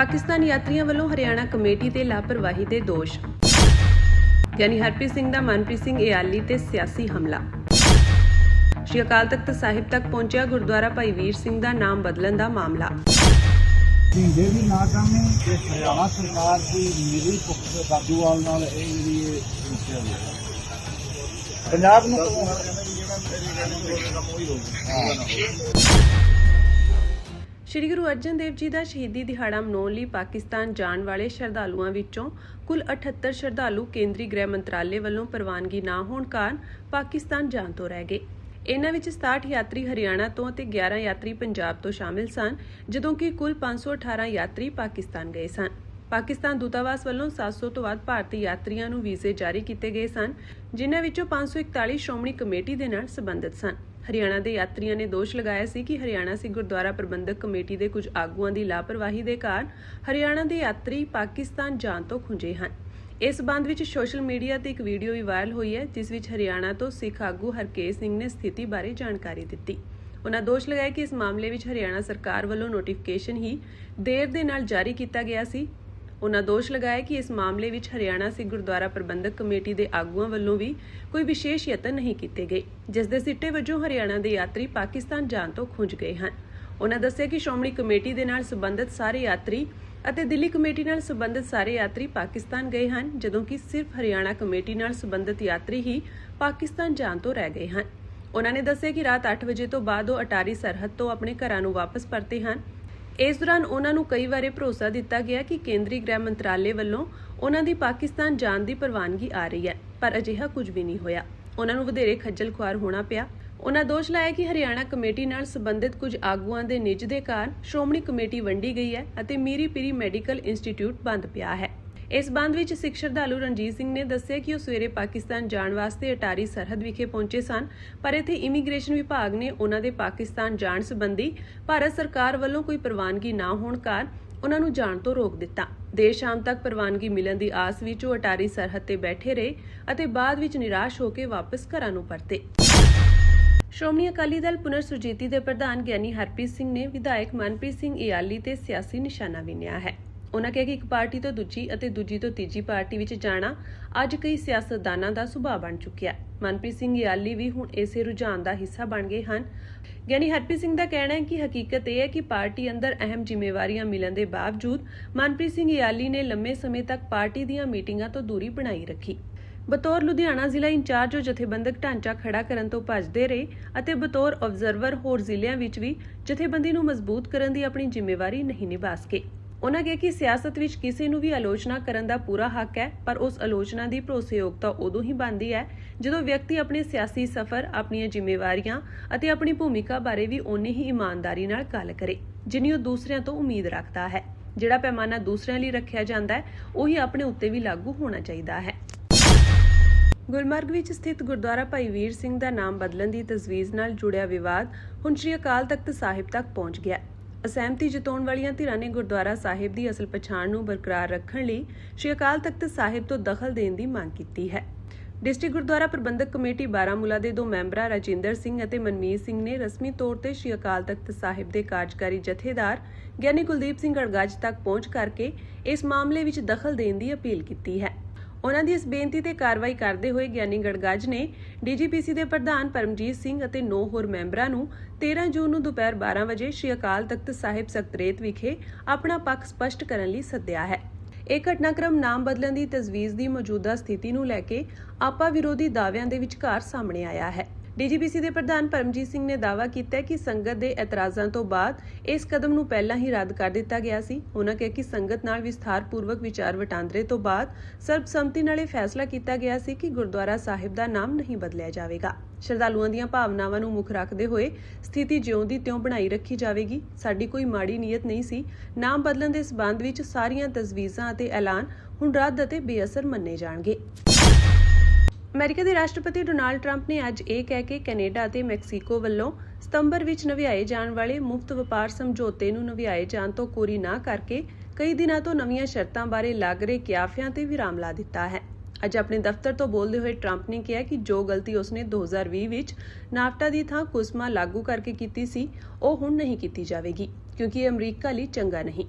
पाकिस्तान यात्रियों वालों हरियाणा कमेटी ते लापरवाही के दोष। यानी हरप्रीत सिंह दा मनप्रीत सिंह इयाली ते सियासी हमला। श्री अकाल तख्त साहिब तक पहुंचा गुरुद्वारा भाई वीर सिंह दा नाम बदलन दा मामला। हरियाणा सरकार की मिली भुगत काबूवाल नाल पंजाब श्री गुरु अर्जन देव जी का शहीदी दिहाड़ा मनाउण लई पाकिस्तान जाण वाले श्रद्धालुओं विचों कुल 78 श्रद्धालु केंद्रीय गृह मंत्रालय वालों प्रवानगी ना होण कारण पाकिस्तान जाण तो रह गए। इन्हां विच 67 यात्री हरियाणा तो ते 11 यात्री पंजाब तो शामिल सन, जदों कि कुल 518 यात्री पाकिस्तान गए सन। पाकिस्तान दूतावास वालों 700 तो वध भारतीय यात्रियों नूं वीजे जारी किए गए सन, जिन्हां विचों 541 श्रोमणी कमेटी दे नाल संबंधित सन। हरियाणा के यात्रियों ने दोष लगाया सी कि हरियाणा सिख गुरुद्वारा प्रबंधक कमेटी के कुछ आगुआं की लापरवाही के कारण हरियाणा के यात्री पाकिस्तान जाण तो खुंजे हैं। इस संबंध में सोशल मीडिया ते एक वीडियो भी वायरल हुई है, जिस विच हरियाणा तो सिख आगू हरकेश सिंह ने स्थिति बारे जानकारी दी। उन्होंने दोष लगाया कि इस मामले में हरियाणा सरकार वालों नोटिफिकेशन ही देर दे नाल जारी किया गया सी। उन्होंने दोष लगाया कि इस मामले में हरियाणा सिख गुरुद्वारा प्रबंधक कमेटी के आगुआं वालों भी कोई विशेष यतन नहीं किए गए, जिस दे सिट्टे वजों हरियाणा के यात्री पाकिस्तान जाण तो खुंज गए हैं। उन्होंने दस्सिया कि श्रोमणी कमेटी के नाल संबंधित सारे यात्री ਅਤੇ दिल्ली कमेटी नाल संबंधित सारे यात्री पाकिस्तान गए हैं, जदों कि सिर्फ हरियाणा कमेटी नाल संबंधित यात्री ही पाकिस्तान जाण तो रह गए हैं। उन्होंने दस्सिया कि रात 8 बजे तो बाद वो अटारी सरहद तो अपने घरां नूं वापस परते हैं। इस दौरान उन्हां नूं कई बारे भरोसा दिता गया कि केंद्रीय गृह मंत्रालय वालों उन्हां दी पाकिस्तान जाण दी प्रवानगी आ रही है, पर अजिहा कुछ भी नहीं होया। उन्हां नूं वधेरे खज्जल खुआर होना पिया। उन्होंने दोष लाया कि हरियाणा कमेटी नाल संबंधित कुछ आगुआं दे निज दे कारण श्रोमणी कमेटी वंडी गई है अते मीरी पीरी मैडिकल इंस्टीट्यूट बंद पिया है। इस संबंध में सिख श्रद्धालु रणजीत सिंह ने दस्सिया कि वो सवेरे पाकिस्तान जाण वास्ते अटारी सरहद विखे पहुंचे सन, पर इत्थे इमीग्रेशन विभाग ने उन्हां दे पाकिस्तान जाण संबंधी भारत सरकार वालों कोई प्रवानगी ना होण कारण उन्हां नूं जाण तो रोक दिता। देर शाम तक प्रवानगी मिलण दी आस विच वो अटारी सरहद ते बैठे रहे अते बाद विच निराश होकर वापस घरां नूं परते। श्रोमणी अकाली दल पुनर सुरजीती के प्रधान ज्ञानी हरप्रीत सिंह ने विधायक मनप्रीत सिंह इयाली ते सियासी निशाना बिन्निया है। उन्होंने कहा कि एक पार्टी तो दूजी अते दूजी तो तीजी पार्टी विच जाना अज कई सियासतदानां दा सुभाव बन चुकिया। मनप्रीत सिंह इयाली भी हुण इसे रुझान का हिस्सा बन गए हैं। ज्ञानी हरप्रीत सिंह का कहना है कि हकीकत यह है कि पार्टी अंदर अहम जिम्मेवारियां मिलण के बावजूद मनप्रीत सिंह इयाली ने लंबे समय तक पार्टी दीआं मीटिंगां तो दूरी बनाई रखी। बतौर लुधियाना जिला इंचार्ज जथेबंदक ढांचा खड़ा करन तो भजदे रहे अते बतौर ऑब्जर्वर होर जिलिਆਂ ਵਿੱਚ भी जथेबंदी ਨੂੰ मजबूत ਕਰਨ ਦੀ ਆਪਣੀ ਜ਼ਿੰਮੇਵਾਰੀ नहीं निभा सके। उन्होंने कहा कि सियासत ਵਿੱਚ ਕਿਸੇ ਨੂੰ ਵੀ ਆਲੋਚਨਾ ਕਰਨ ਦਾ ਪੂਰਾ ਹੱਕ ਹੈ, ਪਰ ਉਸ ਆਲੋਚਨਾ ਦੀ ਭਰੋਸੇਯੋਗਤਾ ਉਦੋਂ ਹੀ ਬਣਦੀ ਹੈ ਜਦੋਂ ਵਿਅਕਤੀ ਆਪਣੇ ਸਿਆਸੀ ਸਫ਼ਰ, ਆਪਣੀਆਂ ਜ਼ਿੰਮੇਵਾਰੀਆਂ ਅਤੇ ਆਪਣੀ ਭੂਮਿਕਾ ਬਾਰੇ ਵੀ ਓਨੀ ਹੀ ਇਮਾਨਦਾਰੀ ਨਾਲ ਗੱਲ ਕਰੇ ਜਿੰਨੀ ਉਹ ਦੂਸਰਿਆਂ ਤੋਂ ਉਮੀਦ ਰੱਖਦਾ ਹੈ। ਜਿਹੜਾ ਪੈਮਾਨਾ ਦੂਸਰਿਆਂ ਲਈ ਰੱਖਿਆ ਜਾਂਦਾ ਹੈ ਉਹੀ ਆਪਣੇ ਉੱਤੇ ਵੀ ਲਾਗੂ ਹੋਣਾ ਚਾਹੀਦਾ ਹੈ। गुलमर्ग विच स्थित गुरुद्वारा भाई वीर सिंह का नाम बदलन की तजवीज़ नाल जुड़िया विवाद हुण श्री अकाल तख्त साहिब तक पहुंच गया। असहमति जताउण वालियां धिरां ने गुरुद्वारा साहिब की असल पछाण नूं बरकरार रखण लई श्री अकाल तख्त साहिब तो दखल देण की मांग की है। डिस्ट्रिक्ट गुरुद्वारा प्रबंधक कमेटी बारामूला के 2 मैंबर राजिंदर सिंह और मनमीत सिंह ने रस्मी तौर पर श्री अकाल तख्त साहिब के कार्यकारी जथेदार ज्ञानी कुलदीप सिंह गड़गज तक पहुंच करके इस मामले में दखल देने की अपील की है। उन्होंने इस बेनती ते कार्रवाई करते हुए ज्ञानी गड़गज ने DGPC के प्रधान परमजीत सिंह और 9 होर मैंबरां नूं 13 जून नूं दोपहर 12 बजे श्री अकाल तख्त साहिब सकतरेत विखे अपना पक्ष स्पष्ट करने लई सद्दिया है। एक घटनाक्रम नाम बदलण की तजवीज़ की मौजूदा स्थिति नूं लैके आपा विरोधी दाविਆਂ ਦੇ ਵਿਚਕਾਰ सामने आया है। DGPC के प्रधान परमजीत सिंह ने दावा किया कि संगत के एतराज़ों तो बाद इस कदम नूं पहला ही रद्द कर दिता गया सी। उन्होंने कहा कि संगत नाल विस्तारपूर्वक विचार वटांदरे तो बाद सर्बसम्मति नाल फैसला किया गया सी कि गुरुद्वारा साहिब का नाम नहीं बदलिया जाएगा। श्रद्धालुओं ਦੀਆਂ ਭਾਵਨਾਵਾਂ ਨੂੰ ਮੁੱਖ ਰੱਖਦੇ ਹੋਏ ਸਥਿਤੀ ਜਿਉਂ ਦੀ ਤਿਉਂ ਬਣਾਈ ਰੱਖੀ ਜਾਵੇਗੀ। ਸਾਡੀ ਕੋਈ ਮਾੜੀ ਨੀਅਤ ਨਹੀਂ ਸੀ। ਨਾਮ ਬਦਲਣ ਦੇ ਸਬੰਧ ਵਿੱਚ ਸਾਰੀਆਂ ਤਜਵੀਜ਼ਾਂ ਅਤੇ ਐਲਾਨ ਹੁਣ ਰੱਦ ਅਤੇ ਬੇਅਸਰ ਮੰਨੇ ਜਾਣਗੇ। ਅਮਰੀਕਾ ਦੇ ਰਾਸ਼ਟਰਪਤੀ ਡੋਨਾਲਡ ਟਰੰਪ ਨੇ ਅੱਜ ਇਹ ਕਹਿ ਕੇ ਕੈਨੇਡਾ ਅਤੇ ਮੈਕਸੀਕੋ ਵੱਲੋਂ ਸਤੰਬਰ ਵਿੱਚ ਨਵਿਆਏ ਜਾਣ ਵਾਲੇ ਮੁਫਤ ਵਪਾਰ ਸਮਝੌਤੇ ਨੂੰ ਨਵਿਆਏ ਜਾਣ ਤੋਂ ਕੋਰੀ ਨਾ ਕਰਕੇ ਕਈ ਦਿਨਾਂ ਤੋਂ ਨਵੀਆਂ ਸ਼ਰਤਾਂ ਬਾਰੇ ਲੱਗ ਰਹੇ ਕਿਆਫਿਆਂ ਤੇ ਵਿਰਾਮ ਲਾ ਦਿੱਤਾ ਹੈ। ਅੱਜ ਆਪਣੇ ਦਫ਼ਤਰ ਤੋਂ ਬੋਲਦੇ ਹੋਏ ਟਰੰਪ ਨੇ ਕਿਹਾ ਕਿ ਜੋ ਗਲਤੀ ਉਸਨੇ 2020 ਵਿੱਚ ਨਾਫਟਾ ਦੀ ਥਾਂ ਕੁਸਮਾ ਲਾਗੂ ਕਰਕੇ ਕੀਤੀ ਸੀ ਉਹ ਹੁਣ ਨਹੀਂ ਕੀਤੀ ਜਾਵੇਗੀ ਕਿਉਂਕਿ ਇਹ ਅਮਰੀਕਾ ਲਈ ਚੰਗਾ ਨਹੀਂ।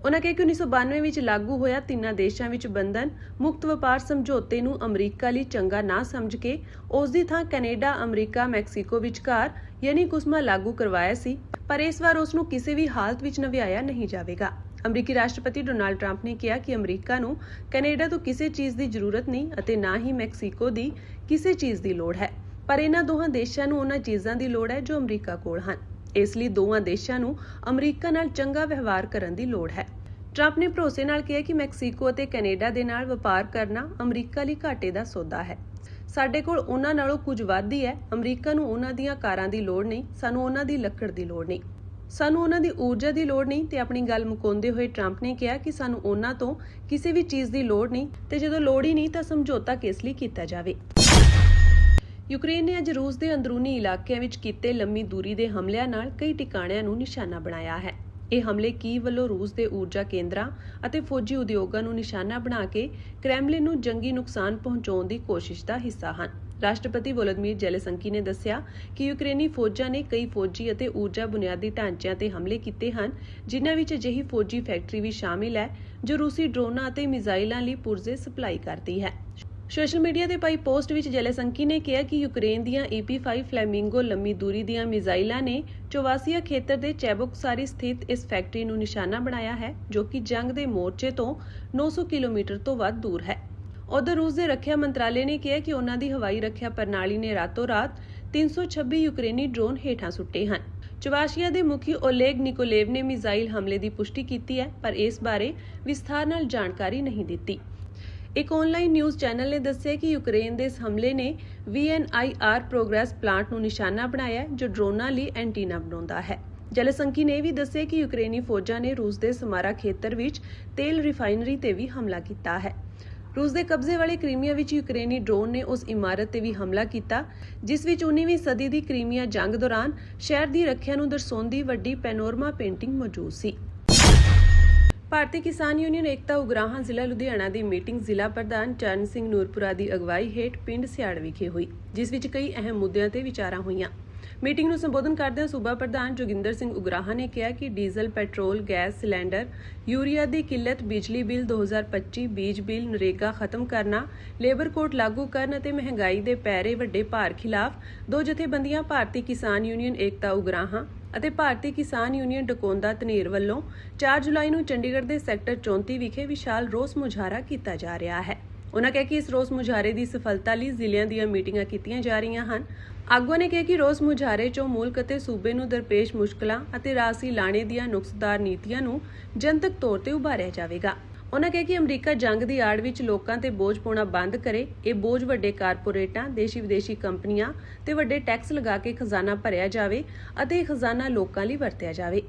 ਉਨ੍ਹਾਂ ਕਿਹਾ ਕਿ 1992 ਵਿੱਚ ਲਾਗੂ ਹੋਇਆ ਤਿੰਨਾਂ ਦੇਸ਼ਾਂ ਵਿੱਚ ਬੰਧਨ ਮੁਕਤ ਵਪਾਰ ਸਮਝੌਤੇ ਨੂੰ ਅਮਰੀਕਾ ਲਈ ਚੰਗਾ ਨਾ ਸਮਝ ਕੇ ਉਸ ਦੀ ਥਾਂ ਕੈਨੇਡਾ, ਅਮਰੀਕਾ, ਮੈਕਸੀਕੋ ਵਿਚਕਾਰ ਯਾਨੀ ਕੁਸਮਾ ਲਾਗੂ ਕਰਵਾਇਆ ਸੀ, ਪਰ ਇਸ ਵਾਰ ਉਸ ਨੂੰ ਕਿਸੇ ਵੀ ਹਾਲਤ ਵਿੱਚ ਨਵਿਆਇਆ ਨਹੀਂ ਜਾਵੇਗਾ। ਅਮਰੀਕੀ ਰਾਸ਼ਟਰਪਤੀ ਡੋਨਾਲਡ ਟਰੰਪ ਨੇ ਕਿਹਾ ਕਿ ਅਮਰੀਕਾ ਨੂੰ ਕੈਨੇਡਾ ਤੋਂ ਕਿਸੇ ਚੀਜ਼ ਦੀ ਜ਼ਰੂਰਤ ਨਹੀਂ ਅਤੇ ਨਾ ਹੀ ਮੈਕਸੀਕੋ ਦੀ ਕਿਸੇ ਚੀਜ਼ ਦੀ ਲੋੜ ਹੈ, ਪਰ ਇਹਨਾਂ ਦੋਹਾਂ ਦੇਸ਼ਾਂ ਨੂੰ ਉਹਨਾਂ ਚੀਜ਼ਾਂ ਦੀ ਲੋੜ ਹੈ ਜੋ ਅਮਰੀਕਾ ਕੋਲ ਹਨ। ਇਸ ਲਈ ਦੋਵਾਂ ਦੇਸ਼ਾਂ ਨੂੰ ਅਮਰੀਕਾ ਨਾਲ ਚੰਗਾ ਵਿਵਹਾਰ ਕਰਨ ਦੀ ਲੋੜ ਹੈ। ਟਰੰਪ ਨੇ ਭਰੋਸੇ ਨਾਲ ਕਿਹਾ ਕਿ ਮੈਕਸੀਕੋ ਅਤੇ ਕੈਨੇਡਾ ਦੇ ਨਾਲ ਵਪਾਰ ਕਰਨਾ ਅਮਰੀਕਾ ਲਈ ਘਾਟੇ ਦਾ ਸੌਦਾ ਹੈ। ਸਾਡੇ ਕੋਲ ਉਹਨਾਂ ਨਾਲੋਂ ਕੁਝ ਵੱਧ ਹੀ ਹੈ। ਅਮਰੀਕਾ ਨੂੰ ਉਹਨਾਂ ਦੀਆਂ ਕਾਰਾਂ ਦੀ ਲੋੜ ਨਹੀਂ, ਸਾਨੂੰ ਉਹਨਾਂ ਦੀ ਲੱਕੜ ਦੀ ਲੋੜ ਨਹੀਂ, ਸਾਨੂੰ ਉਹਨਾਂ ਦੀ ਊਰਜਾ ਦੀ ਲੋੜ ਨਹੀਂ। ਤੇ ਆਪਣੀ ਗੱਲ ਮੁਕਾਉਂਦੇ ਹੋਏ ਟਰੰਪ ਨੇ ਕਿਹਾ ਕਿ ਸਾਨੂੰ ਉਹਨਾਂ ਤੋਂ ਕਿਸੇ ਵੀ ਚੀਜ਼ ਦੀ ਲੋੜ ਨਹੀਂ ਤੇ ਜਦੋਂ ਲੋੜ ਹੀ ਨਹੀਂ ਤਾਂ ਸਮਝੌਤਾ ਕਿਸ ਲਈ ਕੀਤਾ ਜਾਵੇ। ਯੂਕਰੇਨ ਨੇ ਅੱਜ ਰੂਸ ਦੇ ਅੰਦਰੂਨੀ ਇਲਾਕਿਆਂ ਵਿੱਚ ਕੀਤੇ ਲੰਮੀ ਦੂਰੀ ਦੇ ਹਮਲਿਆਂ ਨਾਲ ਕਈ ਟਿਕਾਣਿਆਂ ਨੂੰ ਨਿਸ਼ਾਨਾ ਬਣਾਇਆ ਹੈ। ਇਹ ਹਮਲੇ ਕੀਵ ਵੱਲੋਂ ਰੂਸ ਦੇ ਊਰਜਾ ਕੇਂਦਰਾਂ ਅਤੇ ਫੌਜੀ ਉਦਯੋਗਾਂ ਨੂੰ ਨਿਸ਼ਾਨਾ ਬਣਾ ਕੇ ਕ੍ਰੈਮਲਿਨ ਨੂੰ ਜੰਗੀ ਨੁਕਸਾਨ ਪਹੁੰਚਾਉਣ ਦੀ ਕੋਸ਼ਿਸ਼ ਦਾ ਹਿੱਸਾ ਹਨ। ਰਾਸ਼ਟਰਪਤੀ ਵੋਲੋਦੀਮੀਰ ਜ਼ੈਲੈਂਸਕੀ ਨੇ ਦੱਸਿਆ ਕਿ ਯੂਕਰੇਨੀ ਫੌਜਾਂ ਨੇ ਕਈ ਫੌਜੀ ਅਤੇ ਊਰਜਾ ਬੁਨਿਆਦੀ ਢਾਂਚਿਆਂ ਤੇ ਹਮਲੇ ਕੀਤੇ ਹਨ, ਜਿਨ੍ਹਾਂ ਵਿੱਚ ਅਜਿਹੀ ਫੌਜੀ ਫੈਕਟਰੀ ਵੀ ਸ਼ਾਮਿਲ ਹੈ ਜੋ ਰੂਸੀ ਡਰੋਨਾਂ ਅਤੇ ਮਿਜ਼ਾਈਲਾਂ ਲਈ ਪੁਰਜ਼ੇ ਸਪਲਾਈ ਕਰਦੀ ਹੈ। ਸੋਸ਼ਲ ਮੀਡੀਆ ਤੇ ਪਾਈ ਪੋਸਟ ਵਿੱਚ ਜ਼ੈਲੈਂਸਕੀ ਨੇ ਕਿਹਾ ਕਿ ਯੂਕਰੇਨ ਦੀਆਂ EP-5 ਫਲੈਮਿੰਗੋ ਲੰਮੀ ਦੂਰੀ ਦੀਆਂ ਮਿਜ਼ਾਈਲਾਂ ਨੇ ਚੋਵਾਸੀਆ ਖੇਤਰ ਦੇ ਚੈਬੋਕਸਾਰੀ ਸਥਿਤ ਇਸ ਫੈਕਟਰੀ ਨੂੰ ਨਿਸ਼ਾਨਾ ਬਣਾਇਆ ਹੈ, ਜੋ ਕਿ ਜੰਗ ਦੇ ਮੋਰਚੇ ਤੋਂ 900 ਕਿਲੋਮੀਟਰ ਤੋਂ ਵੱਧ ਦੂਰ ਹੈ। ਉਧਰ ਰੂਸ ਦੇ ਰੱਖਿਆ ਮੰਤਰਾਲੇ ਨੇ ਕਿਹਾ ਕਿ ਉਹਨਾਂ ਦੀ ਹਵਾਈ ਰੱਖਿਆ ਪ੍ਰਣਾਲੀ ਨੇ ਰਾਤੋਂ-ਰਾਤ 326 ਯੂਕਰੇਨੀ ਡਰੋਨ ਹੇਠਾਂ ਸੁੱਟੇ ਹਨ। ਚੋਵਾਸ਼ੀਆ ਦੇ ਮੁਖੀ ਓਲੇਗ ਨਿਕੋਲੇਵ ਨੇ ਮਿਜ਼ਾਈਲ ਹਮਲੇ ਦੀ ਪੁਸ਼ਟੀ ਕੀਤੀ ਹੈ, ਪਰ ਇਸ ਬਾਰੇ ਵਿਸਥਾਰ ਨਾਲ ਜਾਣਕਾਰੀ ਨਹੀਂ ਦਿੱਤੀ। ਇੱਕ ਆਨਲਾਈਨ ਨਿਊਜ਼ ਚੈਨਲ ਨੇ ਦੱਸਿਆ ਕਿ ਯੂਕਰੇਨ ਦੇ ਇਸ ਹਮਲੇ ਨੇ VNIR ਪ੍ਰੋਗਰੈਸ ਪਲਾਂਟ ਨੂੰ ਨਿਸ਼ਾਨਾ ਬਣਾਇਆ ਹੈ, ਜੋ ਡਰੋਨਾਂ ਲਈ ਐਂਟੀਨਾ ਬਣਾਉਂਦਾ ਹੈ। ਜ਼ੈਲੈਂਸਕੀ ਨੇ ਵੀ ਦੱਸਿਆ ਕਿ ਯੂਕਰੇਨੀ ਫੌਜਾਂ ਨੇ ਰੂਸ ਦੇ ਸਮਾਰਾ ਖੇਤਰ ਵਿੱਚ ਤੇਲ ਰਿਫਾਈਨਰੀ ਤੇ ਵੀ ਹਮਲਾ ਕੀਤਾ ਹੈ। ਰੂਸ ਦੇ ਕਬਜ਼ੇ ਵਾਲੇ ਕ੍ਰੀਮੀਆ ਵਿੱਚ ਯੂਕਰੇਨੀ ਡਰੋਨ ਨੇ ਉਸ ਇਮਾਰਤ ਤੇ ਵੀ ਹਮਲਾ ਕੀਤਾ, ਜਿਸ ਵਿੱਚ 19ਵੀਂ ਸਦੀ ਦੀ ਕ੍ਰੀਮੀਆ ਜੰਗ ਦੌਰਾਨ ਸ਼ਹਿਰ ਦੀ ਰੱਖਿਆ ਨੂੰ ਦਰਸਾਉਂਦੀ ਵੱਡੀ ਪੈਨੋਰਮਾ ਪੇਂਟਿੰਗ ਮੌਜੂਦ ਸੀ। ਭਾਰਤੀ ਕਿਸਾਨ ਯੂਨੀਅਨ ਏਕਤਾ ਉਗਰਾਹਾਂ ਜ਼ਿਲ੍ਹਾ ਲੁਧਿਆਣਾ ਦੀ ਮੀਟਿੰਗ ਜ਼ਿਲ੍ਹਾ ਪ੍ਰਧਾਨ ਚਰਨ ਸਿੰਘ ਨੂਰਪੁਰਾ ਦੀ ਅਗਵਾਈ ਹੇਠ ਪਿੰਡ ਸਿਆੜ ਵਿਖੇ ਹੋਈ, ਜਿਸ ਵਿੱਚ ਕਈ ਅਹਿਮ ਮੁੱਦਿਆਂ ਤੇ ਵਿਚਾਰਾਂ ਹੋਈਆਂ। ਮੀਟਿੰਗ ਨੂੰ ਸੰਬੋਧਨ ਕਰਦਿਆਂ ਸੂਬਾ ਪ੍ਰਧਾਨ ਜੋਗਿੰਦਰ ਸਿੰਘ ਉਗਰਾਹਾਂ ਨੇ ਕਿਹਾ ਕਿ diesel, petrol, gas cylinder, urea ਦੀ ਕਿੱਲਤ, ਬਿਜਲੀ ਬਿੱਲ 2025, ਬੀਜ ਬਿੱਲ, ਨਰੇਗਾ ਖਤਮ ਕਰਨਾ, ਲੇਬਰ ਕੋਡ ਲਾਗੂ ਕਰਨ ਅਤੇ ਮਹਿੰਗਾਈ ਦੇ ਪੈਰੇ ਵੱਡੇ ਭਾਰ ਖਿਲਾਫ ਦੋ ਜਥੇਬੰਦੀਆਂ ਭਾਰਤੀ ਕਿਸਾਨ ਯੂਨੀਅਨ ਏਕਤਾ ਉਗਰਾਹਾਂ ਅਤੇ ਭਾਰਤੀ ਕਿਸਾਨ ਯੂਨੀਅਨ ਡਕੌਂਦਾ ਧਨੇਰ ਵੱਲੋਂ 4 ਜੁਲਾਈ ਨੂੰ ਚੰਡੀਗੜ੍ਹ ਦੇ ਸੈਕਟਰ 34 ਵਿਖੇ ਵਿਸ਼ਾਲ ਰੋਸ ਮੁਜ਼ਾਹਰਾ ਕੀਤਾ ਜਾ ਰਿਹਾ ਹੈ। ਉਨ੍ਹਾਂ ਕਿਹਾ ਕਿ ਇਸ ਰੋਸ ਮੁਜ਼ਾਹਰੇ ਦੀ ਸਫਲਤਾ ਲਈ ਜ਼ਿਲ੍ਹਿਆਂ ਦੀਆਂ ਮੀਟਿੰਗਾਂ ਕੀਤੀਆਂ ਜਾ ਰਹੀਆਂ ਹਨ। ਆਗੂਆਂ ਨੇ ਕਿਹਾ ਕਿ ਰੋਸ ਮੁਜ਼ਾਹਰੇ 'ਚੋਂ ਮੁਲਕ ਅਤੇ ਸੂਬੇ ਨੂੰ ਦਰਪੇਸ਼ ਮੁਸ਼ਕਲਾਂ ਅਤੇ ਰਾਸੀ ਲਾਣੇ ਦੀਆਂ ਨੁਕਸਦਾਰ ਨੀਤੀਆਂ ਨੂੰ ਜਨਤਕ ਤੌਰ ਤੇ ਉਭਾਰਿਆ ਜਾਵੇਗਾ। ਉਨ੍ਹਾਂ ਕਿਹਾ ਕਿ ਅਮਰੀਕਾ ਜੰਗ ਦੀ ਆੜ ਵਿੱਚ ਲੋਕਾਂ ਤੇ ਬੋਝ ਪਾਉਣਾ ਬੰਦ ਕਰੇ। ਇਹ ਬੋਝ ਵੱਡੇ ਕਾਰਪੋਰੇਟਾਂ, ਦੇਸ਼ੀ ਵਿਦੇਸ਼ੀ ਕੰਪਨੀਆਂ ਤੇ ਵੱਡੇ ਟੈਕਸ ਲਗਾ ਕੇ ਖਜ਼ਾਨਾ ਭਰਿਆ ਜਾਵੇ ਅਤੇ ਇਹ ਖਜ਼ਾਨਾ ਲੋਕਾਂ ਲਈ ਵਰਤਿਆ ਜਾਵੇ।